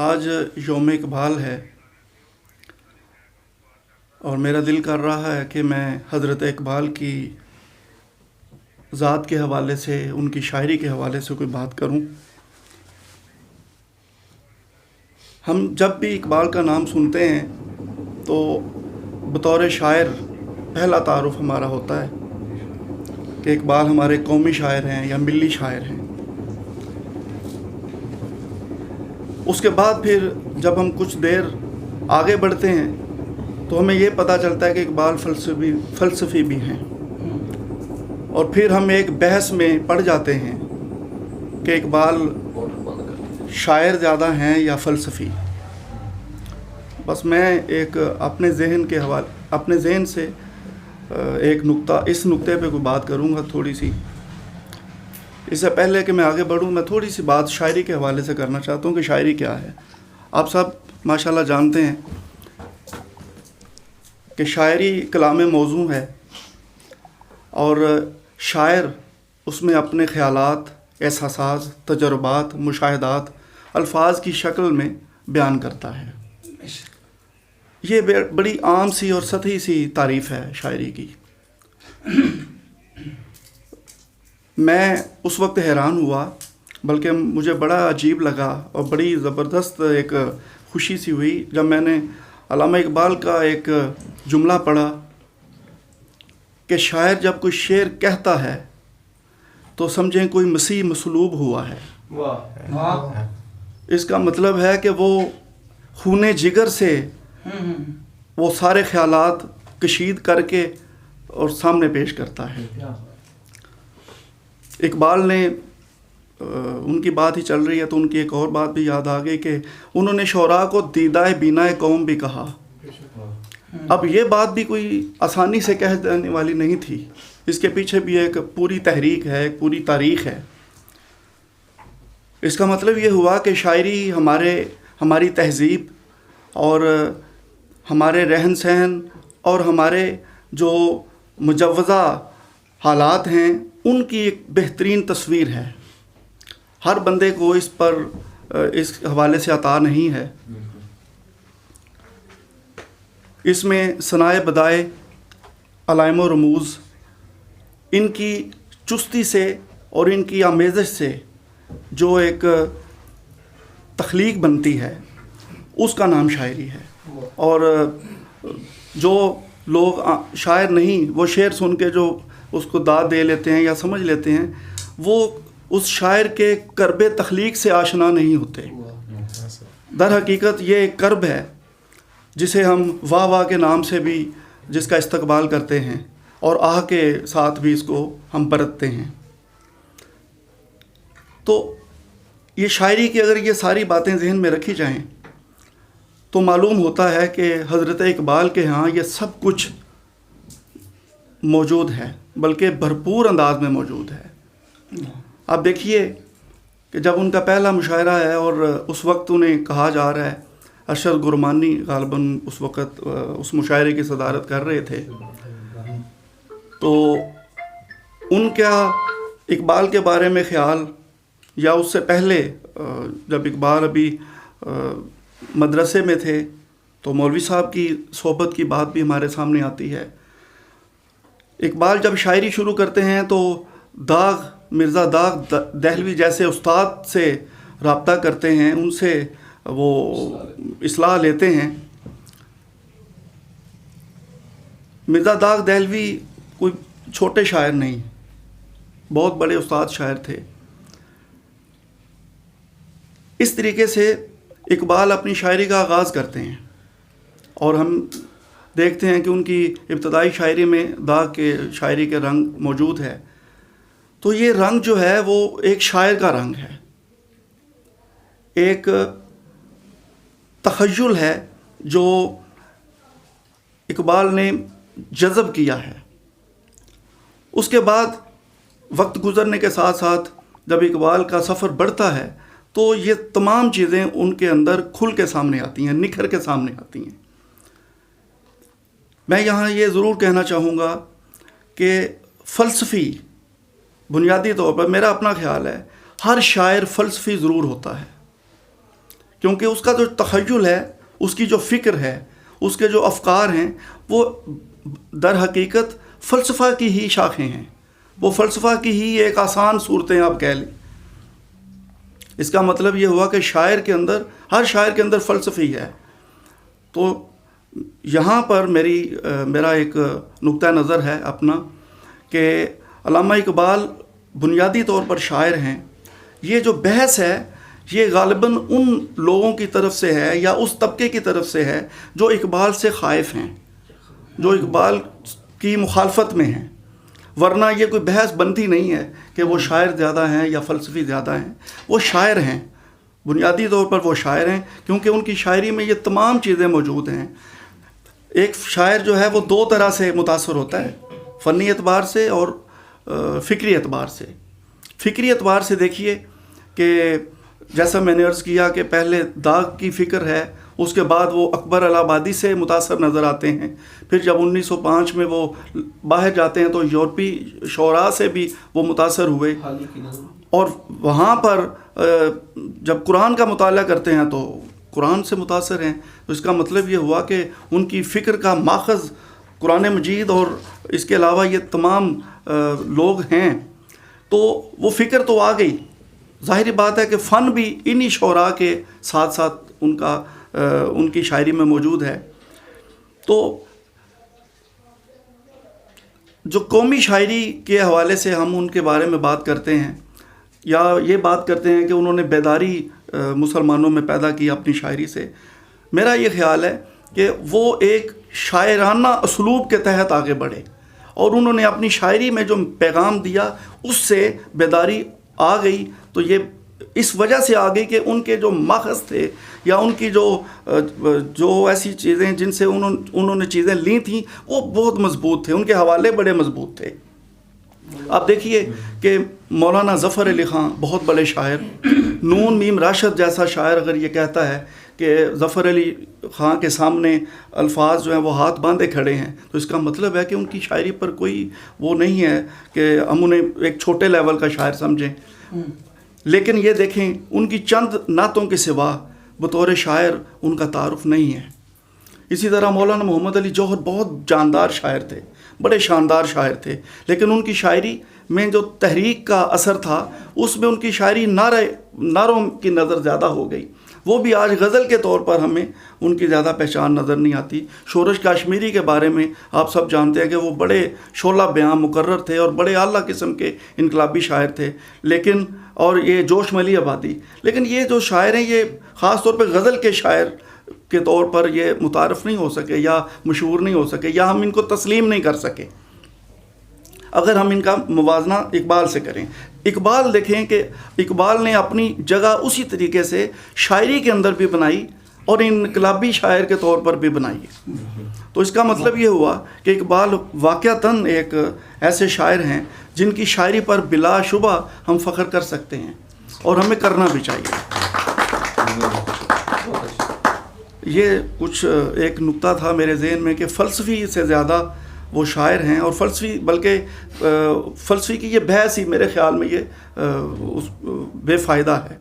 آج یوم اقبال ہے اور میرا دل کر رہا ہے کہ میں حضرت اقبال کی ذات کے حوالے سے، ان کی شاعری کے حوالے سے کوئی بات کروں۔ ہم جب بھی اقبال کا نام سنتے ہیں تو بطور شاعر پہلا تعارف ہمارا ہوتا ہے کہ اقبال ہمارے قومی شاعر ہیں یا ملی شاعر ہیں۔ اس کے بعد پھر جب ہم کچھ دیر آگے بڑھتے ہیں تو ہمیں یہ پتہ چلتا ہے کہ اقبال فلسفی بھی ہیں، اور پھر ہم ایک بحث میں پڑ جاتے ہیں کہ اقبال شاعر زیادہ ہیں یا فلسفی۔ بس میں ایک اپنے ذہن سے ایک اس نقطے پہ کوئی بات کروں گا تھوڑی سی۔ اس سے پہلے کہ میں آگے بڑھوں، میں تھوڑی سی بات شاعری کے حوالے سے کرنا چاہتا ہوں کہ شاعری کیا ہے۔ آپ سب ماشاءاللہ جانتے ہیں کہ شاعری کلام موزوں ہے، اور شاعر اس میں اپنے خیالات، احساسات، تجربات، مشاہدات الفاظ کی شکل میں بیان کرتا ہے۔ یہ بڑی عام سی اور سطحی سی تعریف ہے شاعری کی۔ میں اس وقت حیران ہوا، بلکہ مجھے بڑا عجیب لگا اور بڑی زبردست ایک خوشی سی ہوئی جب میں نے علامہ اقبال کا ایک جملہ پڑھا کہ شاعر جب کوئی شعر کہتا ہے تو سمجھیں کوئی مسیح مصلوب ہوا ہے۔ اس کا مطلب ہے کہ وہ خون جگر سے وہ سارے خیالات کشید کر کے اور سامنے پیش کرتا ہے۔ اقبال نے ان کی بات ہی چل رہی ہے تو ان کی ایک اور بات بھی یاد آ گئی کہ انہوں نے شعراء کو دیدائے بینائے قوم بھی کہا۔ اب یہ بات بھی کوئی آسانی سے کہہ دینے والی نہیں تھی، اس کے پیچھے بھی ایک پوری تحریک ہے، ایک پوری تاریخ ہے۔ اس کا مطلب یہ ہوا کہ شاعری ہماری تہذیب اور ہمارے رہن سہن اور ہمارے جو مجوزہ حالات ہیں ان کی ایک بہترین تصویر ہے۔ ہر بندے کو اس حوالے سے عطا نہیں ہے۔ اس میں ثنائے بدائے، علائم و رموز، ان کی چستی سے اور ان کی آمیزش سے جو ایک تخلیق بنتی ہے اس کا نام شاعری ہے۔ اور جو لوگ شاعر نہیں، وہ شعر سن کے جو اس کو داد دے لیتے ہیں یا سمجھ لیتے ہیں، وہ اس شاعر کے کرب تخلیق سے آشنا نہیں ہوتے۔ در حقیقت یہ ایک کرب ہے جسے ہم واہ واہ کے نام سے بھی جس کا استقبال کرتے ہیں، اور آہ کے ساتھ بھی اس کو ہم برتتے ہیں۔ تو یہ شاعری کی اگر یہ ساری باتیں ذہن میں رکھی جائیں تو معلوم ہوتا ہے کہ حضرت اقبال کے ہاں یہ سب کچھ موجود ہے، بلکہ بھرپور انداز میں موجود ہے۔ آپ دیکھیے کہ جب ان کا پہلا مشاعرہ ہے اور اس وقت انہیں کہا جا رہا ہے، ارشد گرمانی غالباً اس وقت اس مشاعرے کی صدارت کر رہے تھے، تو ان کا اقبال کے بارے میں خیال، یا اس سے پہلے جب اقبال ابھی مدرسے میں تھے تو مولوی صاحب کی صحبت کی بات بھی ہمارے سامنے آتی ہے۔ اقبال جب شاعری شروع کرتے ہیں تو مرزا داغ دہلوی جیسے استاد سے رابطہ کرتے ہیں، ان سے وہ اصلاح لیتے ہیں۔ مرزا داغ دہلوی کوئی چھوٹے شاعر نہیں، بہت بڑے استاد شاعر تھے۔ اس طریقے سے اقبال اپنی شاعری کا آغاز کرتے ہیں، اور ہم دیکھتے ہیں کہ ان کی ابتدائی شاعری میں داغ کے شاعری کے رنگ موجود ہے۔ تو یہ رنگ جو ہے وہ ایک شاعر کا رنگ ہے، ایک تخیل ہے جو اقبال نے جذب کیا ہے۔ اس کے بعد وقت گزرنے کے ساتھ ساتھ جب اقبال کا سفر بڑھتا ہے تو یہ تمام چیزیں ان کے اندر کھل کے سامنے آتی ہیں، نکھر کے سامنے آتی ہیں۔ میں یہاں یہ ضرور کہنا چاہوں گا کہ فلسفی، بنیادی طور پر میرا اپنا خیال ہے، ہر شاعر فلسفی ضرور ہوتا ہے، کیونکہ اس کا جو تخیل ہے، اس کی جو فکر ہے، اس کے جو افکار ہیں، وہ در حقیقت فلسفہ کی ہی شاخیں ہیں، وہ فلسفہ کی ہی ایک آسان صورتیں آپ کہہ لیں۔ اس کا مطلب یہ ہوا کہ شاعر کے اندر، ہر شاعر کے اندر فلسفی ہے۔ تو یہاں پر میرا ایک نقطہ نظر ہے اپنا کہ علامہ اقبال بنیادی طور پر شاعر ہیں۔ یہ جو بحث ہے یہ غالباً ان لوگوں کی طرف سے ہے یا اس طبقے کی طرف سے ہے جو اقبال سے خائف ہیں، جو اقبال کی مخالفت میں ہیں، ورنہ یہ کوئی بحث بنتی نہیں ہے کہ وہ شاعر زیادہ ہیں یا فلسفی زیادہ ہیں۔ وہ شاعر ہیں، بنیادی طور پر وہ شاعر ہیں، کیونکہ ان کی شاعری میں یہ تمام چیزیں موجود ہیں۔ ایک شاعر جو ہے وہ دو طرح سے متاثر ہوتا ہے، فنی اعتبار سے اور فکری اعتبار سے۔ فکری اعتبار سے دیکھیے کہ جیسا میں نے عرض کیا کہ پہلے داغ کی فکر ہے، اس کے بعد وہ اکبر الہ آبادی سے متاثر نظر آتے ہیں، پھر جب 1905 میں وہ باہر جاتے ہیں تو یورپی شعراء سے بھی وہ متاثر ہوئے، اور وہاں پر جب قرآن کا مطالعہ کرتے ہیں تو قرآن سے متاثر ہیں۔ تو اس کا مطلب یہ ہوا کہ ان کی فکر کا ماخذ قرآن مجید اور اس کے علاوہ یہ تمام لوگ ہیں، تو وہ فکر تو آ گئی۔ ظاہری بات ہے کہ فن بھی انہی شعراء کے ساتھ ساتھ ان کی شاعری میں موجود ہے۔ تو جو قومی شاعری کے حوالے سے ہم ان کے بارے میں بات کرتے ہیں یا یہ بات کرتے ہیں کہ انہوں نے بیداری مسلمانوں میں پیدا کی اپنی شاعری سے، میرا یہ خیال ہے کہ وہ ایک شاعرانہ اسلوب کے تحت آگے بڑھے اور انہوں نے اپنی شاعری میں جو پیغام دیا اس سے بیداری آ گئی۔ تو یہ اس وجہ سے آ گئی کہ ان کے جو ماخذ تھے یا ان کی جو ایسی چیزیں جن سے انہوں نے چیزیں لی تھیں وہ بہت مضبوط تھے، ان کے حوالے بڑے مضبوط تھے۔ آپ دیکھیے کہ مولانا ظفر علی خان بہت بڑے شاعر، نون میم راشد جیسا شاعر اگر یہ کہتا ہے کہ ظفر علی خان کے سامنے الفاظ جو ہیں وہ ہاتھ باندھے کھڑے ہیں، تو اس کا مطلب ہے کہ ان کی شاعری پر کوئی وہ نہیں ہے کہ ہم انہیں ایک چھوٹے لیول کا شاعر سمجھیں۔ لیکن یہ دیکھیں ان کی چند نعتوں کے سوا بطور شاعر ان کا تعارف نہیں ہے۔ اسی طرح مولانا محمد علی جوہر بہت جاندار شاعر تھے، بڑے شاندار شاعر تھے، لیکن ان کی شاعری میں جو تحریک کا اثر تھا اس میں ان کی شاعری نعروں کی نظر زیادہ ہو گئی۔ وہ بھی آج غزل کے طور پر ہمیں ان کی زیادہ پہچان نظر نہیں آتی۔ شورش کاشمیری کے بارے میں آپ سب جانتے ہیں کہ وہ بڑے شعلہ بیاں مقرر تھے اور بڑے اعلیٰ قسم کے انقلابی شاعر تھے، لیکن اور یہ جوش ملی آبادی، لیکن یہ جو شاعر ہیں یہ خاص طور پہ غزل کے شاعر کے طور پر یہ متعارف نہیں ہو سکے یا مشہور نہیں ہو سکے یا ہم ان کو تسلیم نہیں کر سکے اگر ہم ان کا موازنہ اقبال سے کریں۔ اقبال دیکھیں کہ اقبال نے اپنی جگہ اسی طریقے سے شاعری کے اندر بھی بنائی اور انقلابی شاعر کے طور پر بھی بنائی ہے۔ تو اس کا مطلب یہ ہوا کہ اقبال واقعتاً ایک ایسے شاعر ہیں جن کی شاعری پر بلا شبہ ہم فخر کر سکتے ہیں اور ہمیں کرنا بھی چاہیے۔ یہ کچھ ایک نقطہ تھا میرے ذہن میں کہ فلسفی سے زیادہ وہ شاعر ہیں، اور فلسفی کی یہ بحث ہی میرے خیال میں یہ بے فائدہ ہے۔